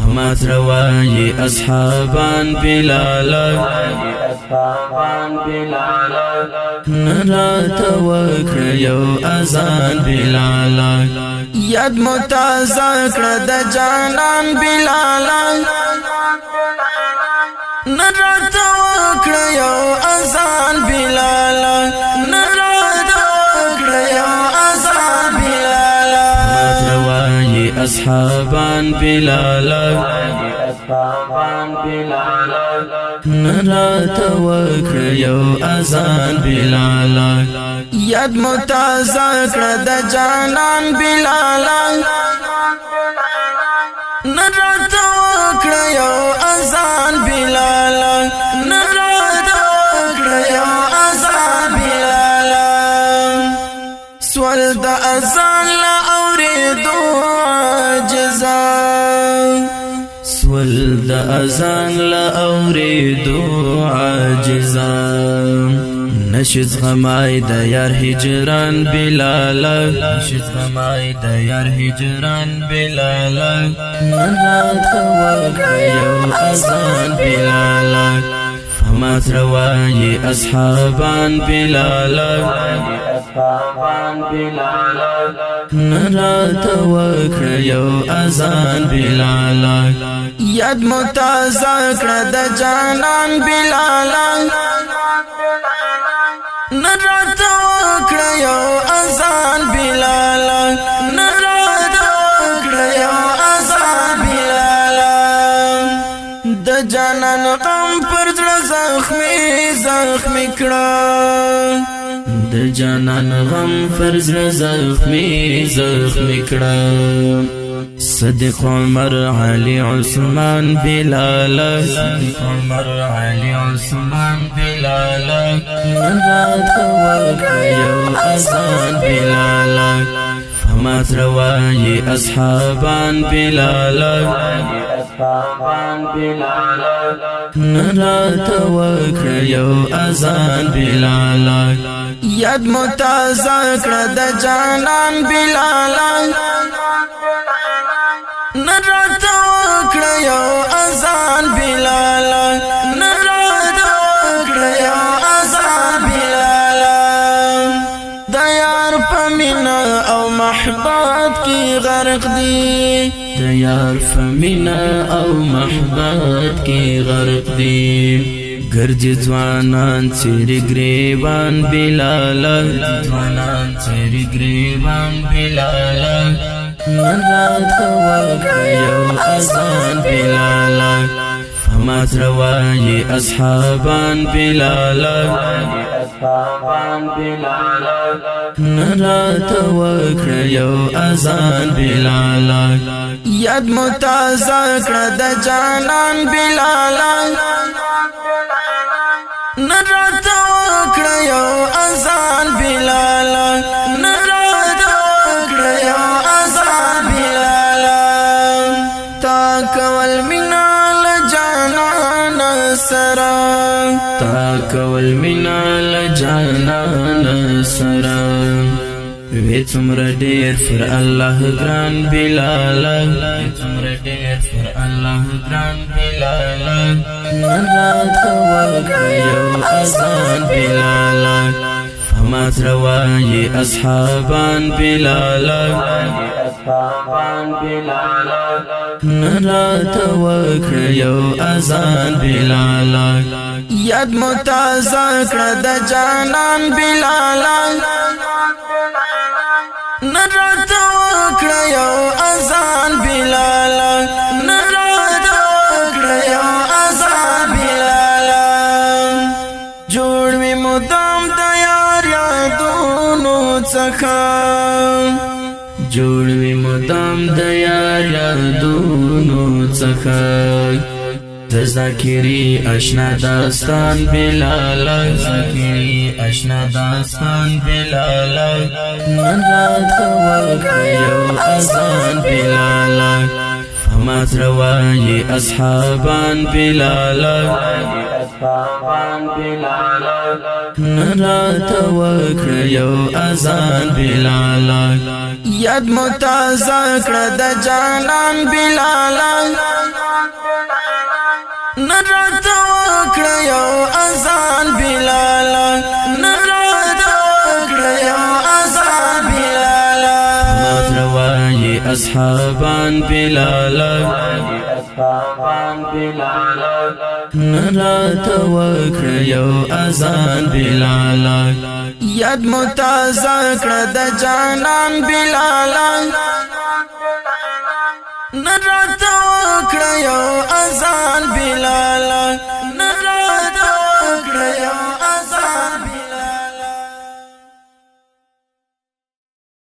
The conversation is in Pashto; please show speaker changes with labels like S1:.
S1: فمات رواي أصحابان بلالا نرات وكر يو أذان بلالا يد متذكر دا جانان بلالا نرات وكر يو أذان بلالا نرات وكر يو أذان بلالا فمات رواي أصحابان بلالا نرات وكر يو أذان بلالا يد متذكر دا جانان بلالا نرات وكر يو أذان بلالا نرات وكر يو أذان بلالا سوال دا أذان لا أوريدو عاجزا سوال دا أذان لا أوريدو عاجزا نشد غماي دا يار هجران بلالا نشد غماي دا يار هجران بلالا نرات وكر يو أذان بلالا فمات رواي أصحابان بلالا نرات وكر يو أذان بلالا يد متذكر دا جانان بلالا نرات وكر يو أذان بلالا نرات وكر يو أذان بلالا دا جانان غم پر زخمي زخمي کړه د جانان غم پر زخمي زخمي کړه صدق عمر علي عثمان بلالا صدق عمر علي عثمان بلالا نرات وكر يو أذان بلالا فمات رواي أصحابان بلالا نرات وكر يو أذان بلالا يد متذكر دا جانان بلالا نرات وكر يو أذان بلالا نرات وكر يو أذان بلالا دا يار پمنا او محبات کی غرق دی دا یار فمینا او محبات کی غرق دی گرج جوانان چیری گریبان بلالا جوانان چیری گریبان بلالا نرات وكر يو أذان بلالا فمات رواي أصحابان بلالا نرات وكر يو أذان بلالا يد متذكر دا جانان بلالا نرات وكر يو أذان بلالا نرات وكر يو أذان بلالا تاك والمنال جانان سرا تاك والمنال جانان سرا ويتمر دير فر الله گران بلالا ويتمر دير فر الله گران بلالا نرات وكر يو أذان بلالا فمات رواي أصحابان بلالا نرات وكر يو أذان بلالا يد متذكر دا جانان بلالا نرات وكر يو أذان بلالا نرات وكر يو أذان بلالا جوړ می مدام د یار یادونو څخه جوړ می مدام د یار یادونو څخه ذاکری اشنا داستان بلالا ذاکری اشنا داستان بلالا نرات وكر يو أذان بلالا فمات رواي أصحابان بلالا نرات وكر يو أذان بلالا يد متذكر دا جانان بلالا نرات وکړه یو اذان بلال نرات وکړه یو اذان بلال متروي اصحابان بلال نرات وکړه یو اذان بلال یاد متازه کړه د جانان بلال نرات